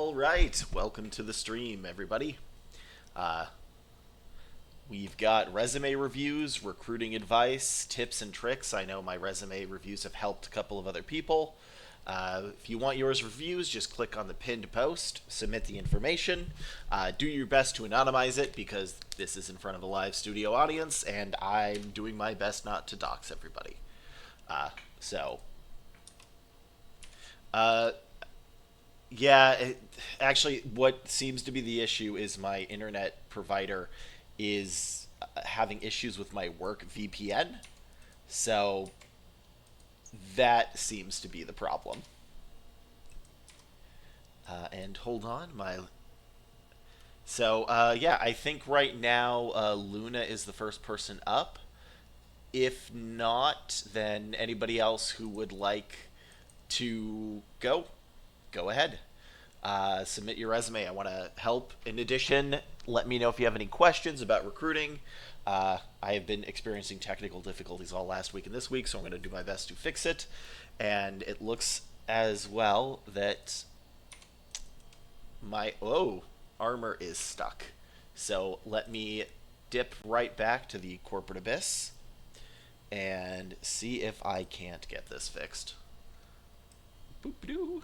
All right, welcome to the stream, everybody. Uh, we've got resume reviews, recruiting advice, tips and tricks. I know my resume reviews have helped a couple of other people. If you want yours reviews, just click on the pinned post, submit the information. Do your best to anonymize it because this is in front of a live studio audience, and I'm doing my best not to dox everybody. So, uh, Yeah, actually, what seems to be the issue is my internet provider is having issues with my work VPN. So that seems to be the problem. And hold on, my. Yeah, I think right now Luna is the first person up. If not, then anybody else who would like to go ahead. Submit your resume. I want to help. In addition, let me know if you have any questions about recruiting. I have been experiencing technical difficulties all last week and this week, so I'm going to do my best to fix it. And it looks as well that my armor is stuck. So let me dip right back to the corporate abyss and see if I can't get this fixed. Boop-a-doo.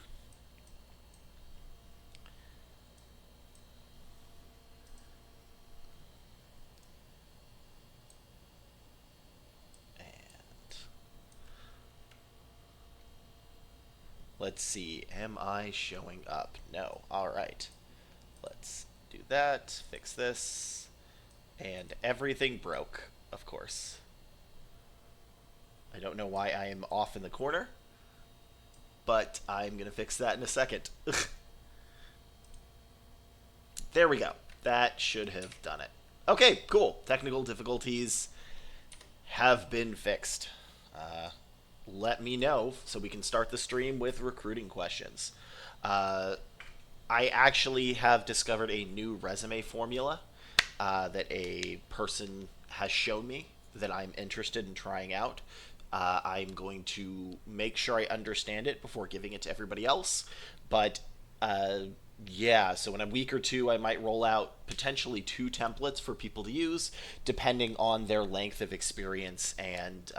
Let's see. Am I showing up? No. All right. Let's do that. Fix this. And everything broke, of course. I don't know why I am off in the corner, but I'm going to fix that in a second. There we go. That should have done it. Okay, cool. Technical difficulties have been fixed. Uh, Let me know so we can start the stream with recruiting questions. Uh, I actually have discovered a new resume formula that a person has shown me that I'm interested in trying out. I'm going to make sure I understand it before giving it to everybody else. But uh, yeah, so in a week or two, I might roll out potentially two templates for people to use, depending on their length of experience and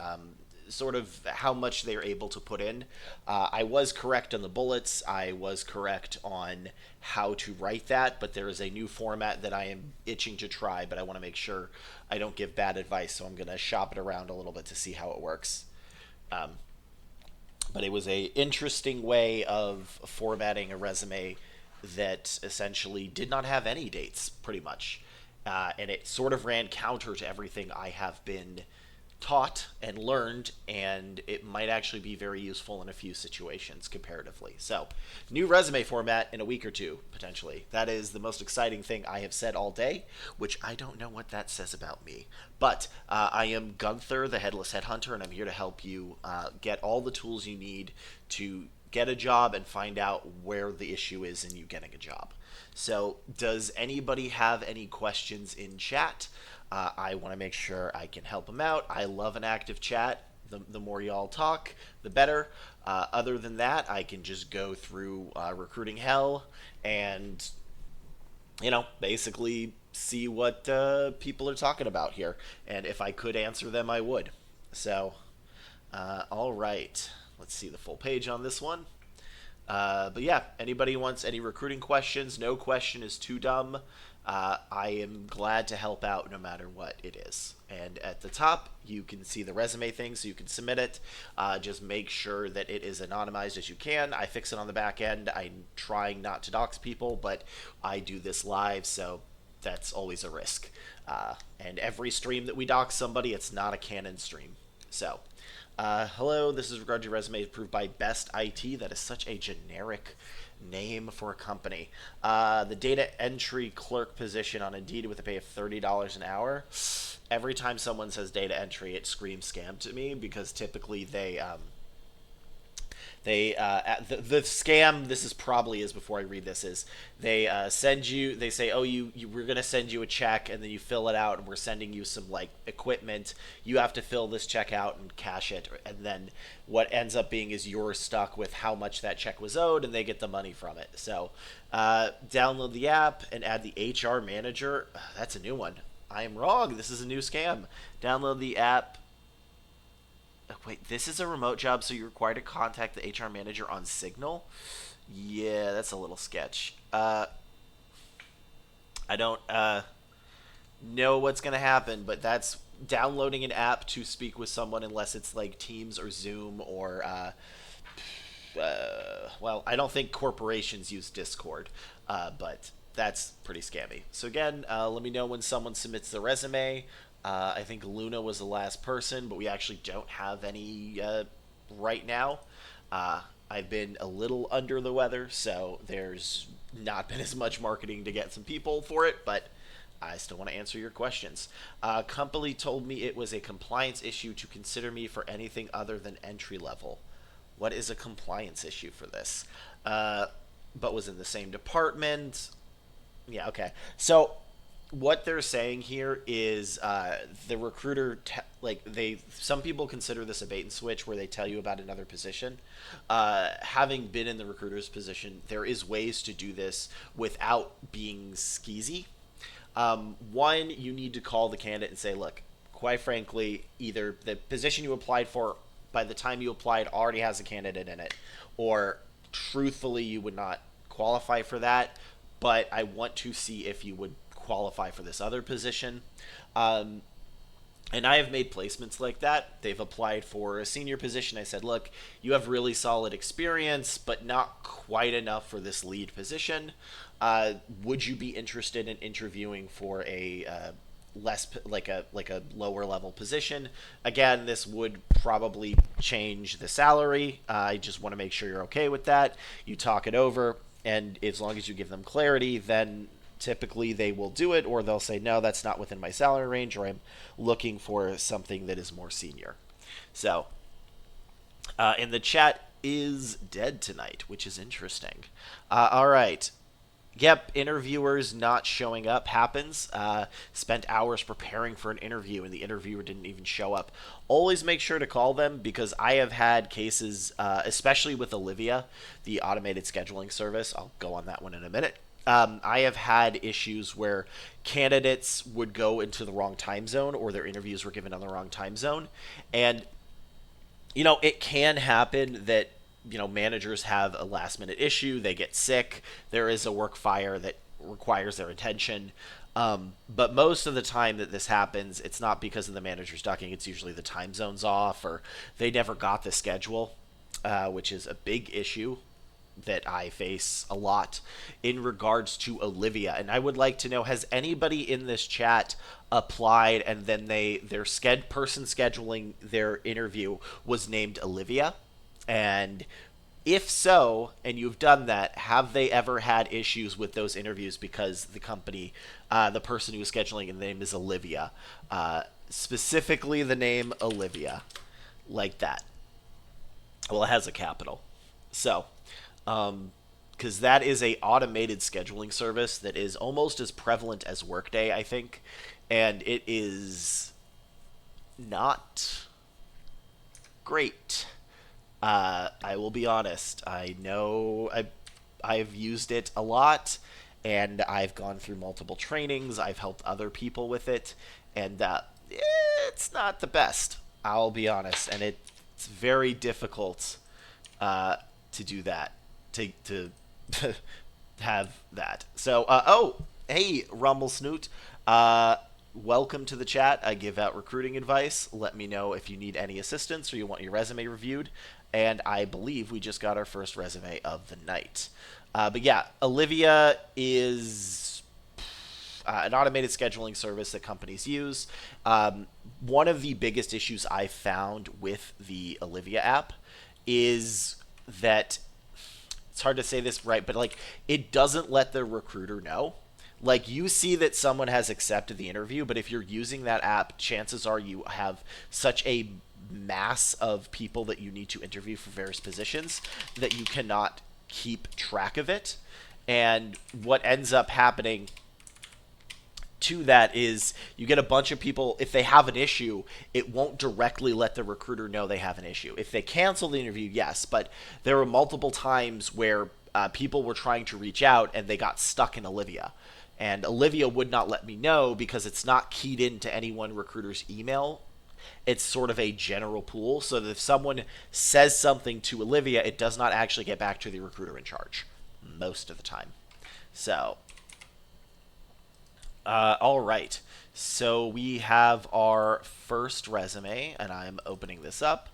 sort of how much they're able to put in. I was correct on the bullets. I was correct on how to write that, but there is a new format that I am itching to try, but I want to make sure I don't give bad advice, so I'm going to shop it around a little bit to see how it works. Um, but it was a interesting way of formatting a resume that essentially did not have any dates, pretty much. And it sort of ran counter to everything I have been taught and learned, and it might actually be very useful in a few situations comparatively. So, new resume format in a week or two, potentially. That is the most exciting thing I have said all day, which I don't know what that says about me. But I am Gunther, the Headless Headhunter, and I'm here to help you get all the tools you need to get a job and find out where the issue is in you getting a job. So, does anybody have any questions in chat? I want to make sure I can help them out. I love an active chat. The more y'all talk, the better. Other than that, I can just go through recruiting hell and, basically see what people are talking about here. And if I could answer them, I would. So, all right. Let's see the full page on this one. But yeah, anybody wants any recruiting questions? No question is too dumb. I am glad to help out no matter what it is. And at the top, you can see the resume thing, so you can submit it. Just make sure that it is anonymized as you can. I fix it on the back end. I'm trying not to dox people, but I do this live, so that's always a risk. And every stream that we dox somebody, it's not a canon stream. So, hello, this is regarding your resume approved by Best IT. That is such a generic name for a company. The data entry clerk position on Indeed with a pay of $30 an hour. Every time someone says data entry, it screams scam to me because typically They the scam. This is probably is before I read this is they send you. They say, oh, you we're gonna send you a check, and then you fill it out, and we're sending you some like equipment. You have to fill this check out and cash it, and then what ends up being is you're stuck with how much that check was owed, and they get the money from it. So download the app and add the HR manager. That's a new one. I am wrong. This is a new scam. Download the app. Oh, wait, this is a remote job, so you're required to contact the HR manager on Signal? Yeah, that's a little sketch. I don't know what's going to happen, but that's downloading an app to speak with someone unless it's like Teams or Zoom or, well, I don't think corporations use Discord, but that's pretty scammy. So again, let me know when someone submits the resume. I think Luna was the last person, but we actually don't have any right now. I've been a little under the weather, so there's not been as much marketing to get some people for it, but I still want to answer your questions. Company told me it was a compliance issue to consider me for anything other than entry level. What is a compliance issue for this? But was in the same department. Yeah, okay. So what they're saying here is the recruiter some people consider this a bait and switch where they tell you about another position. Having been in the recruiter's position, there is ways to do this without being skeezy. One, you need to call the candidate and say, look, quite frankly, either the position you applied for by the time you applied already has a candidate in it, or truthfully you would not qualify for that, but I want to see if you would qualify for this other position. And I have made placements like that. They've applied for a senior position. I said, look, you have really solid experience, but not quite enough for this lead position. Would you be interested in interviewing for a less like a lower level position? Again, this would probably change the salary. I just want to make sure you're okay with that. You talk it over, and as long as you give them clarity, then typically they will do it, or they'll say, no, that's not within my salary range, or I'm looking for something that is more senior. So, and the chat is dead tonight, which is interesting. All right. Yep, interviewers not showing up happens. Spent hours preparing for an interview, and the interviewer didn't even show up. Always make sure to call them, because I have had cases, especially with Olivia, the automated scheduling service. I'll go on that one in a minute. I have had issues where candidates would go into the wrong time zone, or their interviews were given on the wrong time zone. And, it can happen that managers have a last minute issue, they get sick, there is a work fire that requires their attention. But most of the time that this happens, it's not because of the manager's ducking, it's usually the time zone's off, or they never got the schedule, which is a big issue that I face a lot in regards to Olivia. And I would like to know, has anybody in this chat applied and then their person scheduling their interview was named Olivia? And if so, and you've done that, have they ever had issues with those interviews because the company, the person who was scheduling, the name is Olivia, specifically the name Olivia, like that? Well, it has a capital. So, because that is a automated scheduling service that is almost as prevalent as Workday, I think, and it is not great. I will be honest. I know I've used it a lot, and I've gone through multiple trainings. I've helped other people with it, and it's not the best. I'll be honest, and it's very difficult to do that, to have that. So, hey, Rumble Snoot. Welcome to the chat. I give out recruiting advice. Let me know if you need any assistance or you want your resume reviewed. And I believe we just got our first resume of the night. But yeah, Olivia is an automated scheduling service that companies use. One of the biggest issues I found with the Olivia app is that, it's hard to say this right, but it doesn't let the recruiter know. You see that someone has accepted the interview, but if you're using that app, chances are you have such a mass of people that you need to interview for various positions that you cannot keep track of it. And what ends up happening to that is you get a bunch of people. If they have an issue, it won't directly let the recruiter know they have an issue. If they cancel the interview, yes, but there were multiple times where people were trying to reach out and they got stuck in Olivia, and Olivia would not let me know because it's not keyed into any one recruiter's email. It's sort of a general pool, so that if someone says something to Olivia, it does not actually get back to the recruiter in charge most of the time. So all right. So we have our first resume, and I'm opening this up,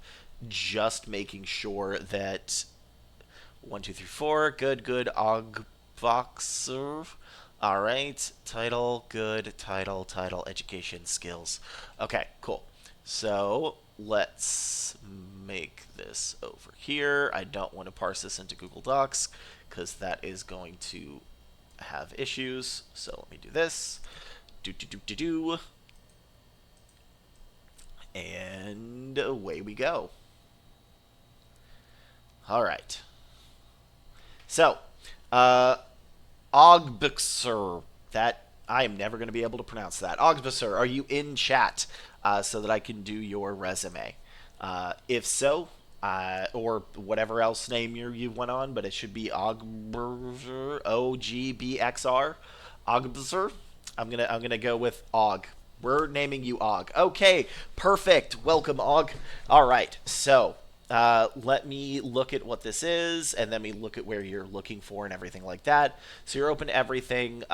just making sure that 1, 2, 3, 4, good, Ogboxer. All right, title, good, title, education, skills. Okay, cool. So let's make this over here. I don't want to parse this into Google Docs because that is going to have issues. So let me do this. Do. And away we go. All right. So, Ogbixer. That I am never going to be able to pronounce that. Ogbixer, are you in chat so that I can do your resume? If so, or whatever else name you went on, but it should be Ogbixer, Ogbxr, Ogbixer. I'm gonna go with Og. We're naming you Og. Okay, perfect. Welcome, Og. All right, so let me look at what this is, and then we look at where you're looking for and everything like that. So you're open to everything.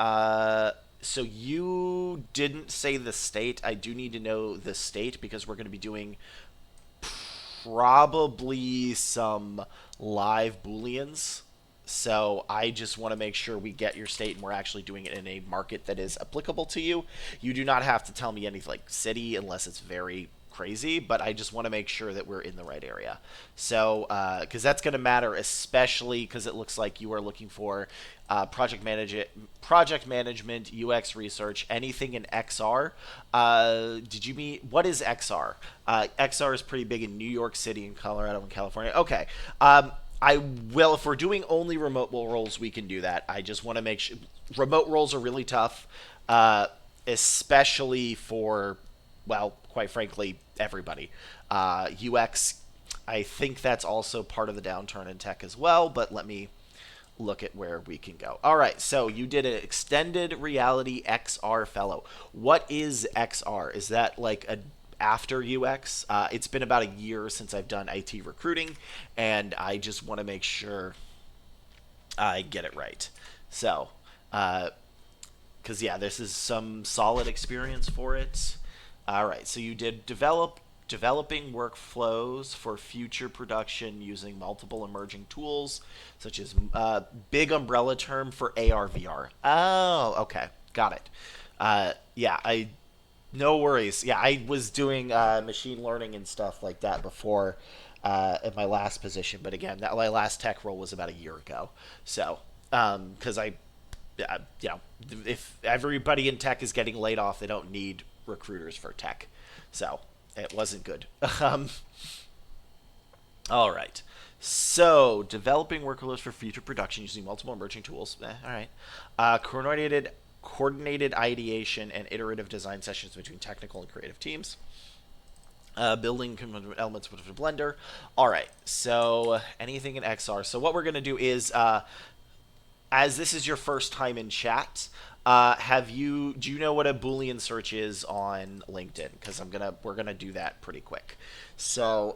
So you didn't say the state. I do need to know the state because we're going to be doing probably some live Booleans. So I just want to make sure we get your state and we're actually doing it in a market that is applicable to you. You do not have to tell me any like city unless it's very crazy, but I just want to make sure that we're in the right area. So because that's going to matter, especially because it looks like you are looking for project management, UX research, anything in XR. Did you mean what is XR? XR is pretty big in New York City and Colorado and California. Okay. I will, if we're doing only remote roles, we can do that. I just want to make sure remote roles are really tough, especially for, well, quite frankly, everybody. UX, I think that's also part of the downturn in tech as well, but let me look at where we can go. All right, so you did an extended reality XR fellow. What is XR? Is that like a after UX? It's been about a year since I've done IT recruiting, and I just want to make sure I get it right. So, because yeah, this is some solid experience for it. All right, so you did developing workflows for future production using multiple emerging tools, such as big umbrella term for AR VR. Oh, okay, got it. Yeah, no worries. Yeah, I was doing machine learning and stuff like that before in my last position. But again, my last tech role was about a year ago. So, because if everybody in tech is getting laid off, they don't need recruiters for tech. So, it wasn't good. All right. So, developing workflows for future production using multiple emerging tools. All right. Coordinated ideation and iterative design sessions between technical and creative teams. Building elements with a Blender. All right, so anything in XR. So what we're going to do is, as this is your first time in chat, do you know what a Boolean search is on LinkedIn? Because we're gonna do that pretty quick. So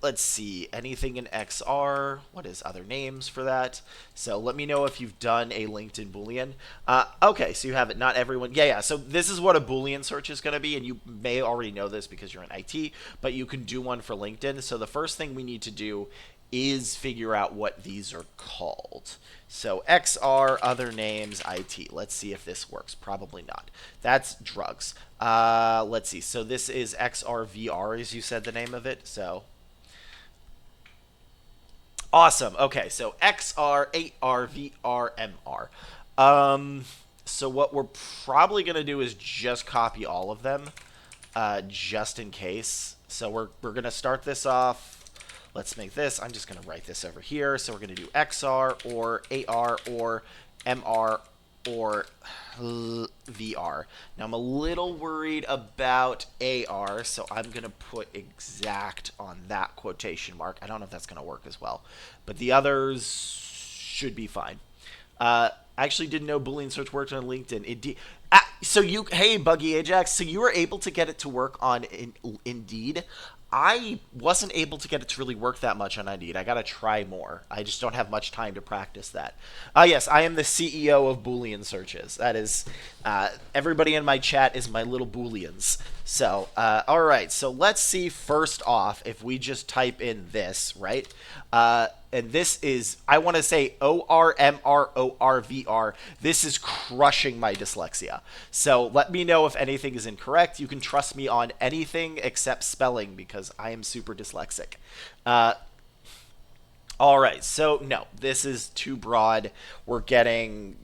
let's see, anything in XR. What is other names for that? So let me know if you've done a LinkedIn Boolean. Okay, so you have it. Not everyone. Yeah. So this is what a Boolean search is going to be, and you may already know this because you're in IT, but you can do one for LinkedIn. So the first thing we need to do is figure out what these are called. So XR, other names, IT. Let's see if this works. Probably not. That's drugs. Let's see. So this is XRVR, as you said the name of it. So awesome. Okay, so XR, 8R, VR, MR. So what we're probably going to do is just copy all of them, just in case. So we're going to start this off. Let's make this. I'm just going to write this over here. So we're going to do XR or AR or MR or VR. Now I'm a little worried about AR, so I'm going to put exact on that quotation mark. I don't know if that's going to work as well, but the others should be fine. I actually didn't know Boolean search worked on LinkedIn. Indeed. So you, hey, Buggy Ajax, so you were able to get it to work on Indeed. I wasn't able to get it to really work that much on Indeed. I gotta try more. I just don't have much time to practice that. Yes, I am the CEO of Boolean searches. That is, everybody in my chat is my little Booleans. So, all right. So let's see first off if we just type in this, right? And this is, I want to say ORMRORVR. This is crushing my dyslexia. So let me know if anything is incorrect. You can trust me on anything except spelling because I am super dyslexic. All right, so no, this is too broad. We're getting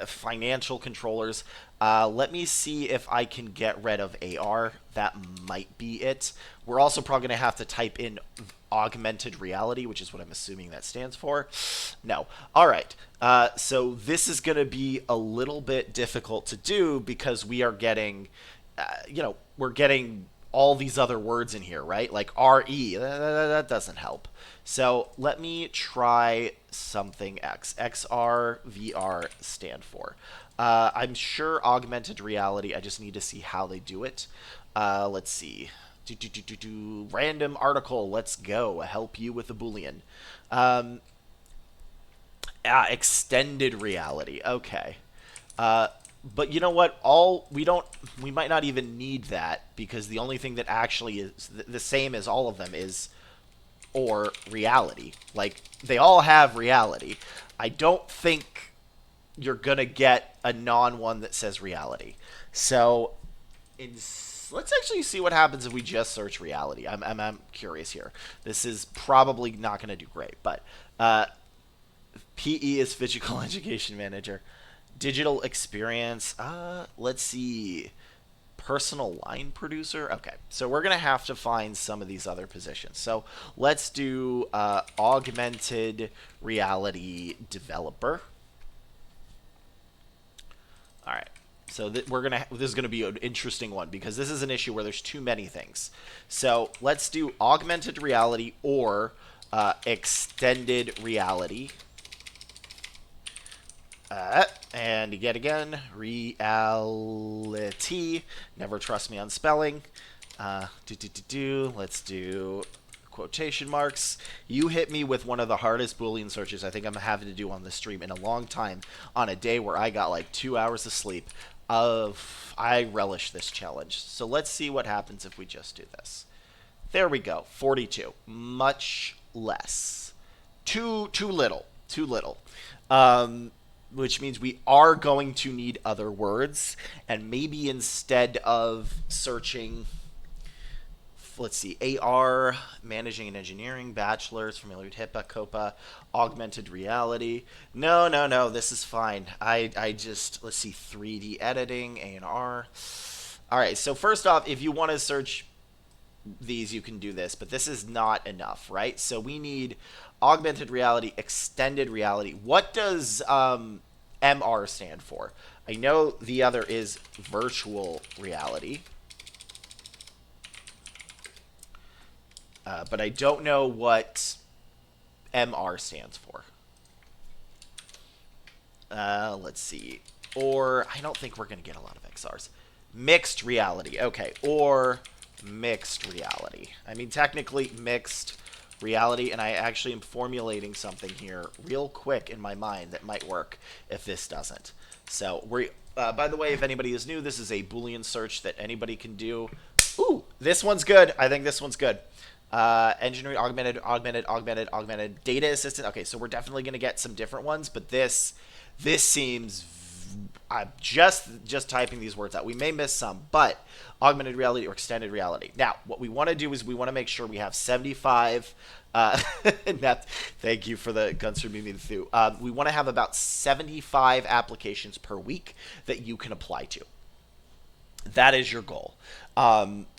financial controllers. Let me see if I can get rid of AR. That might be it. We're also probably going to have to type in augmented reality, which is what I'm assuming that stands for. No. All right. So this is going to be a little bit difficult to do because we are getting, we're getting all these other words in here, right? Like RE. That doesn't help. So let me try something X. XR, VR stand for. I'm sure augmented reality. I just need to see how they do it. Let's see. Random article. Let's go. Help you with a Boolean. Extended reality. Okay. But you know what? We might not even need that because the only thing that actually is the same as all of them is or reality. Like they all have reality. I don't think you're gonna get a non-one that says reality. So let's actually see what happens if we just search reality. I'm curious here. This is probably not going to do great, but PE is physical education manager. Digital experience. Let's see. Personal line producer. Okay, so we're going to have to find some of these other positions. So let's do augmented reality developer. All right. So this is gonna be an interesting one because this is an issue where there's too many things. So let's do augmented reality or extended reality. And yet again, reality. Never trust me on spelling. Let's do quotation marks. You hit me with one of the hardest Boolean searches I think I'm having to do on this stream in a long time on a day where I got like 2 hours of sleep. I relish this challenge. So let's see what happens if we just do this. There we go. 42. Much less. Too little. Too little. Which means we are going to need other words. And maybe instead of searching, let's see, AR, managing and engineering, bachelor's, familiar with HIPAA, COPA, augmented reality. No, this is fine. I just, let's see, 3D editing, A&R. All right, so first off, if you want to search these, you can do this, but this is not enough, right? So we need augmented reality, extended reality. What does MR stand for? I know the other is virtual reality. But I don't know what MR stands for. Let's see. Or, I don't think we're going to get a lot of XRs. Mixed reality. Okay, or mixed reality. I mean, technically mixed reality, and I actually am formulating something here real quick in my mind that might work if this doesn't. So, by the way, if anybody is new, this is a Boolean search that anybody can do. Ooh, this one's good. I think this one's good. Engineering, augmented, data assistant. Okay, so we're definitely going to get some different ones, but this seems, I'm just typing these words out. We may miss some, but augmented reality or extended reality. Now, what we want to do is we want to make sure we have 75, thank you for the Gunther moving through. We want to have about 75 applications per week that you can apply to. That is your goal.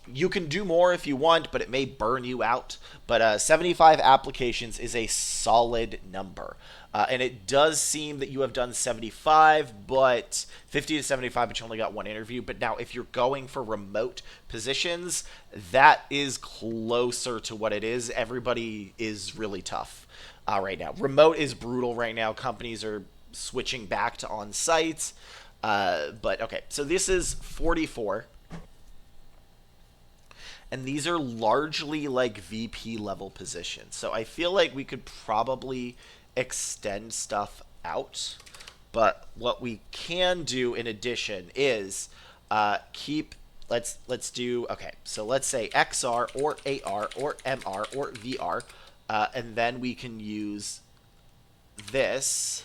You can do more if you want, but it may burn you out. But 75 applications is a solid number. And it does seem that you have done 75, but 50 to 75, but you only got one interview. But now, if you're going for remote positions, that is closer to what it is. Everybody is really tough right now. Remote is brutal right now. Companies are switching back to on site. But okay, so this is 44. And these are largely like VP level positions. So I feel like we could probably extend stuff out. But what we can do in addition is keep. Let's do okay. So let's say XR or AR or MR or VR, and then we can use this.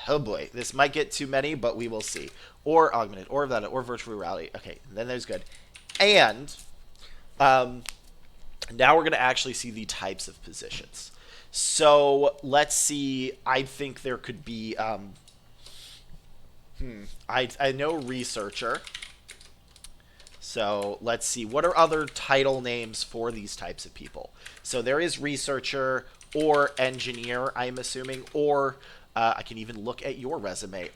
Oh boy, this might get too many, but we will see. Or augmented, or that, or virtual reality. Okay, then there's good. And now we're going to actually see the types of positions. So let's see. I think there could be. I know researcher. So let's see. What are other title names for these types of people? So there is researcher or engineer, I'm assuming, or I can even look at your resume.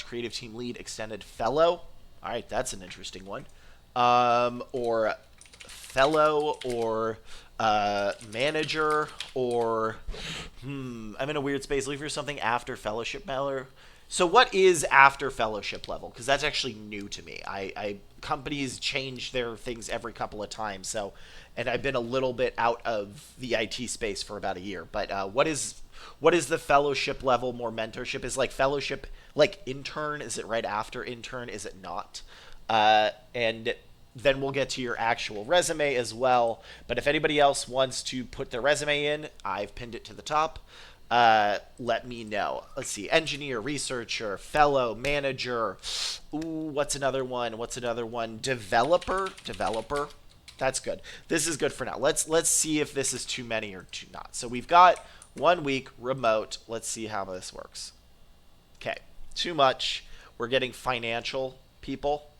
Creative team lead, extended fellow. All right, that's an interesting one. Or fellow, or manager, or I'm in a weird space. Leave for something after fellowship level. So what is after fellowship level? Because that's actually new to me. I companies change their things every couple of times. So, and I've been a little bit out of the IT space for about a year. But what is the fellowship level? More mentorship is like fellowship, like intern. Is it right after intern? Is it not? And then we'll get to your actual resume as well. But if anybody else wants to put their resume in, I've pinned it to the top. Let me know. Let's see. Engineer, researcher, fellow, manager. Ooh, what's another one? Developer. That's good. This is good for now. Let's see if this is too many or too not. So we've got 1 week remote. Let's see how this works. Okay. Too much. We're getting financial people.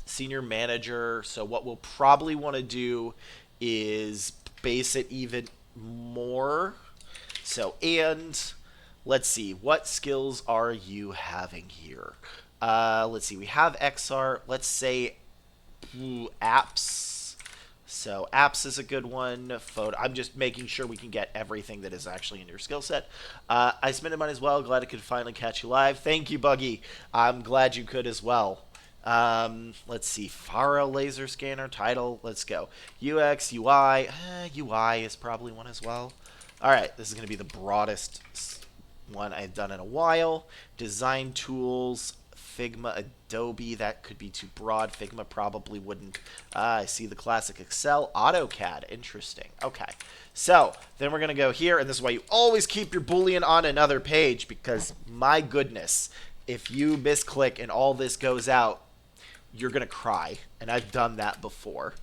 Senior manager. So what we'll probably want to do is base it even more. So, and let's see, what skills are you having here? Let's see, we have XR. Let's say apps. So apps is a good one. Photo. I'm just making sure we can get everything that is actually in your skill set. I submitted mine as well. Glad I could finally catch you live. Thank you, Buggy. I'm glad you could as well. Let's see. Faro laser scanner title. Let's go. UX, UI. UI is probably one as well. All right. This is going to be the broadest one I've done in a while. Design tools. Figma, Adobe. That could be too broad. Figma probably wouldn't. I see the classic Excel. AutoCAD. Interesting. Okay. So then we're going to go here. And this is why you always keep your Boolean on another page. Because my goodness, if you misclick and all this goes out, you're going to cry. And I've done that before.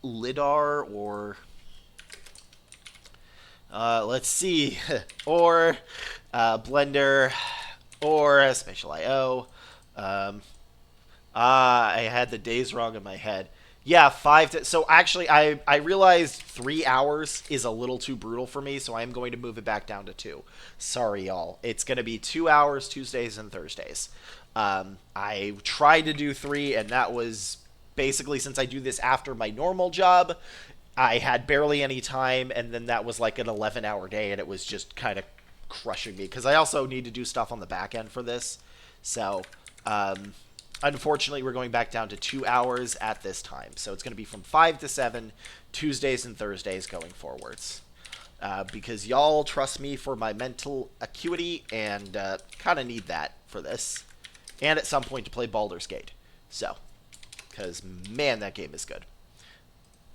LIDAR or... let's see. Or Blender or Spatial I/O. I had the days wrong in my head. Yeah, so actually, I realized 3 hours is a little too brutal for me, so I am going to move it back down to 2. Sorry, y'all. It's going to be 2 hours Tuesdays and Thursdays. I tried to do 3, and that was basically, since I do this after my normal job, I had barely any time, and then that was like an 11-hour day, and it was just kind of crushing me, because I also need to do stuff on the back end for this. So, unfortunately, we're going back down to 2 hours at this time. So it's going to be from 5 to 7, Tuesdays and Thursdays going forwards. Because y'all trust me for my mental acuity, and kind of need that for this. And at some point to play Baldur's Gate. So, because, man, that game is good.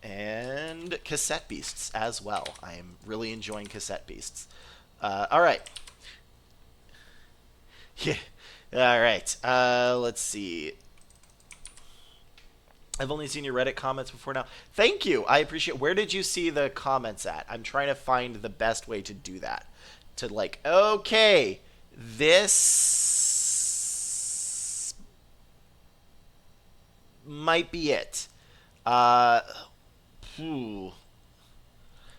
And Cassette Beasts as well. I am really enjoying Cassette Beasts. All right. Yeah. All right. Let's see. I've only seen your Reddit comments before now. Thank you. I appreciate. Where did you see the comments at? I'm trying to find the best way to do that. To, like, okay, this. Let's see. I've only seen your Reddit comments before now. Thank you. I appreciate. Where did you see the comments at? I'm trying to find the best way to do that. To, like, okay, this. Let's see. I've only seen your Reddit comments before now. Thank you. I appreciate. Where did you see the comments at? I'm trying to find the best way to do that. To, like, okay, this. might be it. Uh, phew.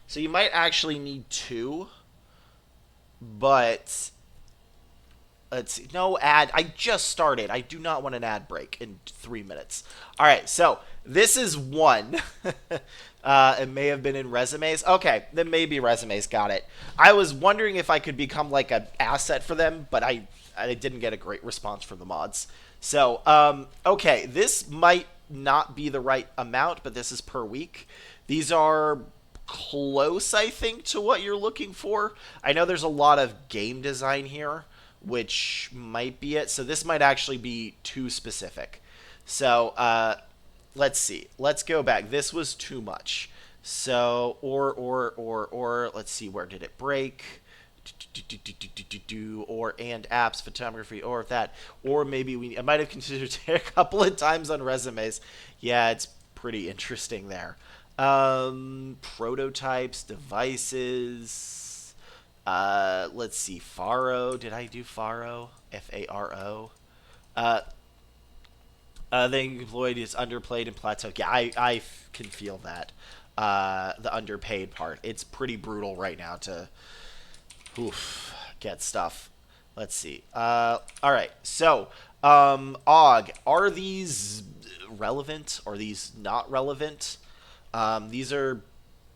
So you might actually need two, but let's see. No ad. I just started. I do not want an ad break in 3 minutes. All right, so this is one. It may have been in resumes. Okay, then maybe resumes. Got it. I was wondering if I could become like an asset for them, but I didn't get a great response from the mods. So okay, this might not be the right amount, but this is per week. These are close, I think, to what you're looking for. I know there's a lot of game design here, which might be it. So this might actually be too specific. So let's see. Let's go back. This was too much. So or let's see, where did it break? Or and apps, photography, or that, or maybe I might have considered it a couple of times on resumes. Yeah, it's pretty interesting there. Prototypes, devices. Let's see, Faro. Did I do Faro? Faro. Uh, the employed is underplayed and plateau. Yeah, I can feel that. The underpaid part. It's pretty brutal right now to get stuff. Let's see. All right. So, Og, are these relevant? Or are these not relevant? These are.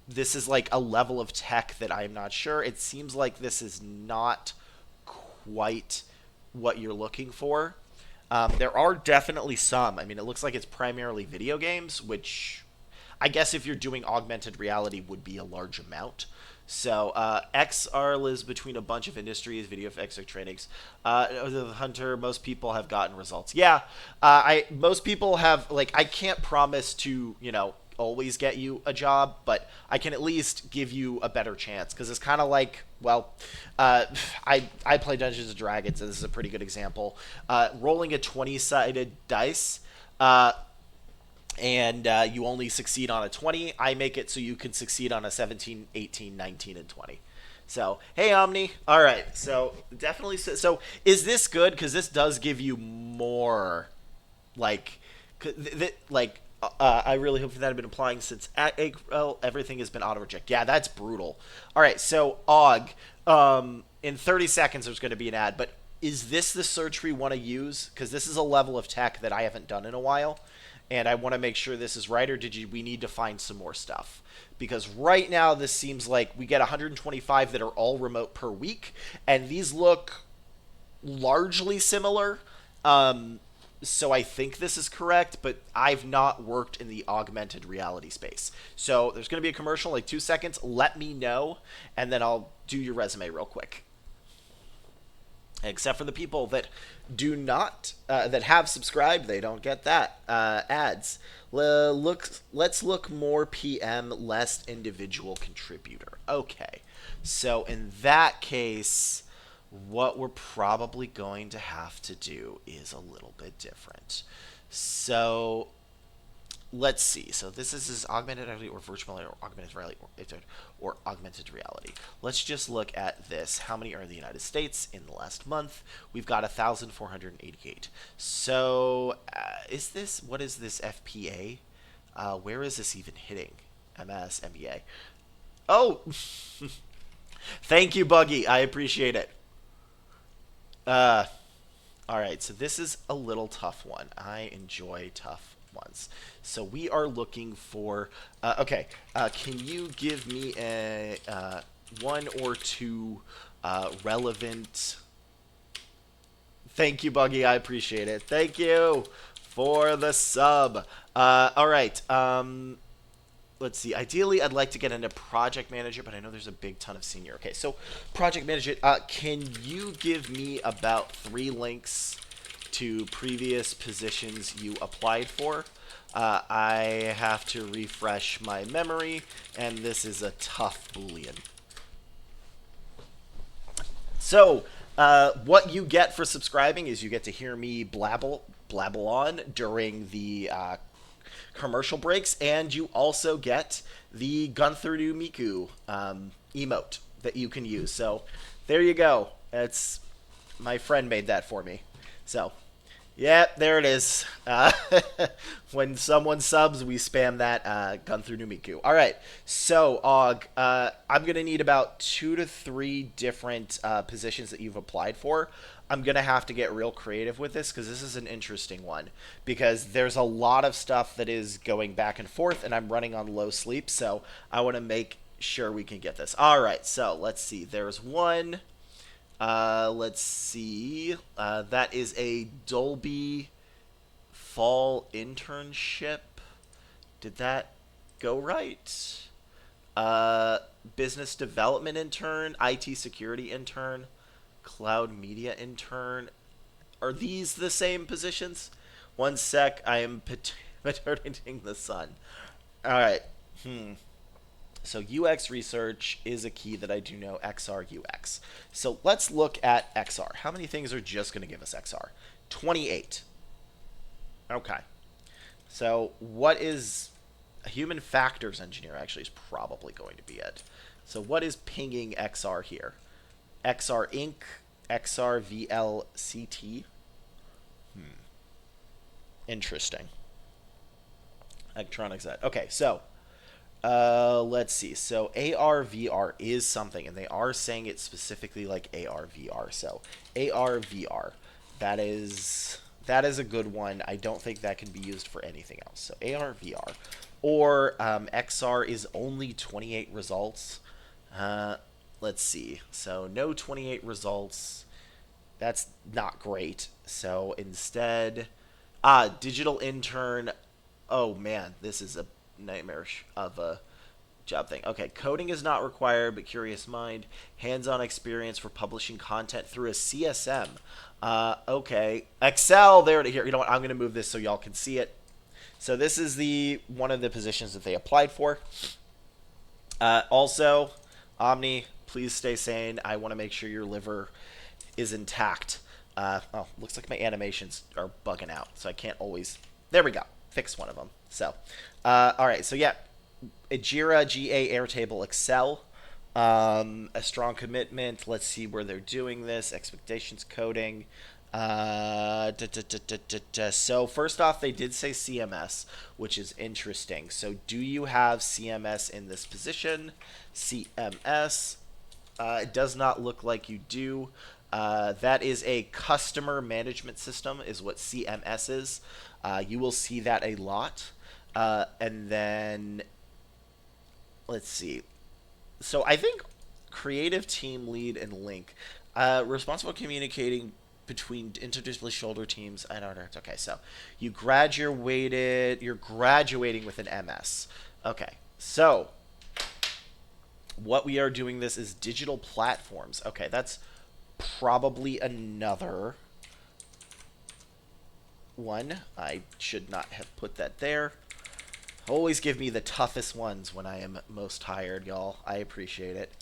This is like a level of tech that I'm not sure. It seems like this is not quite what you're looking for. There are definitely some. I mean, it looks like it's primarily video games, which I guess if you're doing augmented reality would be a large amount. So XR lives between a bunch of industries, video effects, trainings. The Hunter, most people have gotten results. Yeah, I most people have like I can't promise to always get you a job, but I can at least give you a better chance because it's kind of like I play Dungeons and Dragons, and this is a pretty good example. Rolling a 20-sided dice. And you only succeed on a 20, I make it so you can succeed on a 17, 18, 19, and 20. So, hey, Omni. All right. So, definitely. So, is this good? Because this does give you more, like, I really hope that had been applying since at April, everything has been auto-reject. Yeah, that's brutal. All right. So, Og, in 30 seconds, there's going to be an ad. But is this the search we want to use? Because this is a level of tech that I haven't done in a while. And I want to make sure this is right, or we need to find some more stuff? Because right now this seems like we get 125 that are all remote per week, and these look largely similar. So I think this is correct, but I've not worked in the augmented reality space. So there's going to be a commercial, like 2 seconds. Let me know, and then I'll do your resume real quick. Except for the people that do not that have subscribed, they don't get that ads. Let's look more PM, less individual contributor. Okay, so in that case, what we're probably going to have to do is a little bit different. So let's see. So this is augmented reality or virtual reality or augmented reality or augmented reality. Let's just look at this. How many are in the United States in the last month? We've got 1,488. So what is this FPA? Where is this even hitting? MS, MBA. Oh, thank you, Buggy. I appreciate it. All right, so this is a little tough one. I enjoy tough ones. So we are looking for. Okay, can you give me a one or two relevant? Thank you, Buggy. I appreciate it. Thank you for the sub. All right. Let's see. Ideally, I'd like to get into project manager, but I know there's a big ton of senior. Okay, so project manager. Can you give me about 3 links to previous positions you applied for? I have to refresh my memory, and this is a tough Boolean. So, what you get for subscribing is you get to hear me blabble on during the commercial breaks, and you also get the Gunther to Miku emote that you can use. So, there you go. My friend made that for me. So, Yeah, there it is. When someone subs, we spam that Gunther Numiku. All right, so Og, I'm gonna need about 2 to 3 different positions that you've applied for. I'm gonna have to get real creative with this because this is an interesting one because there's a lot of stuff that is going back and forth, and I'm running on low sleep, so I want to make sure we can get this. All right, so let's see. There's one. Let's see. That is a Dolby fall internship. Did that go right? Uh, Business development intern, IT security intern, cloud media intern. Are these the same positions? One sec. I am paternizing the sun. All right. So UX research is a key that I do know, XR UX. So let's look at XR. How many things are just going to give us XR? 28. Okay. So what is a human factors engineer actually is probably going to be it. So what is pinging XR here? XR Inc., XR VLCT. Interesting. Electronics that. Okay, so let's see. So AR/VR is something, and they are saying it specifically like AR/VR. So AR/VR, that is a good one. I don't think that can be used for anything else. So AR/VR, or XR is only 28 results. Let's see. So no 28 results. That's not great. So instead, digital intern. Oh man, this is a nightmarish of a job thing. Okay, coding is not required, but curious mind, hands-on experience for publishing content through a CSM. Okay, Excel. There to here. You know what? I'm gonna move this so y'all can see it. So this is the one of the positions that they applied for. Also, Omni, please stay sane. I want to make sure your liver is intact. Oh, looks like my animations are bugging out, so I can't always. There we go. Fix one of them. So, all right. So yeah, Jira, GA, Airtable, Excel. A strong commitment. Let's see where they're doing this. Expectations coding. So first off, they did say CMS, which is interesting. So do you have CMS in this position? CMS. It does not look like you do. That is a customer management system, is what CMS is. You will see that a lot. And then, let's see. So I think creative team lead and link, responsible for communicating between interdisciplinary shoulder teams. I don't know. It's okay. So you graduated. You're graduating with an MS. Okay. So what we are doing this is digital platforms. Okay, that's probably another one. I should not have put that there. Always give me the toughest ones when I am most tired, y'all. I appreciate it.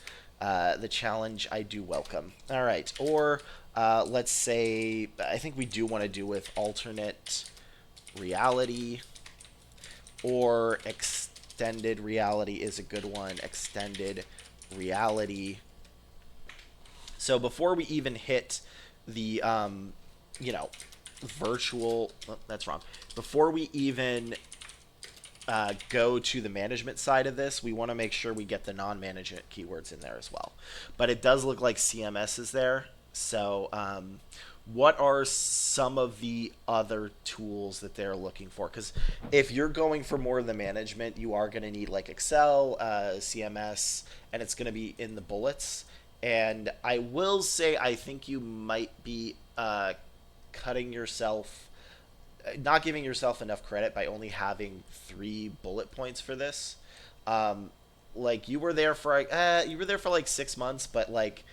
The challenge I do welcome. All right, or let's say I think we do want to do with alternate reality, or extended reality is a good one. Extended reality. So before we even hit the virtual, oh, that's wrong. Before we even go to the management side of this, we want to make sure we get the non-management keywords in there as well. But it does look like CMS is there. So what are some of the other tools that they're looking for? Because if you're going for more of the management, you are going to need like Excel, CMS, and it's going to be in the bullets. And I will say I think you might be cutting yourself, not giving yourself enough credit by only having 3 bullet points for this. Like you were there for like 6 months, but like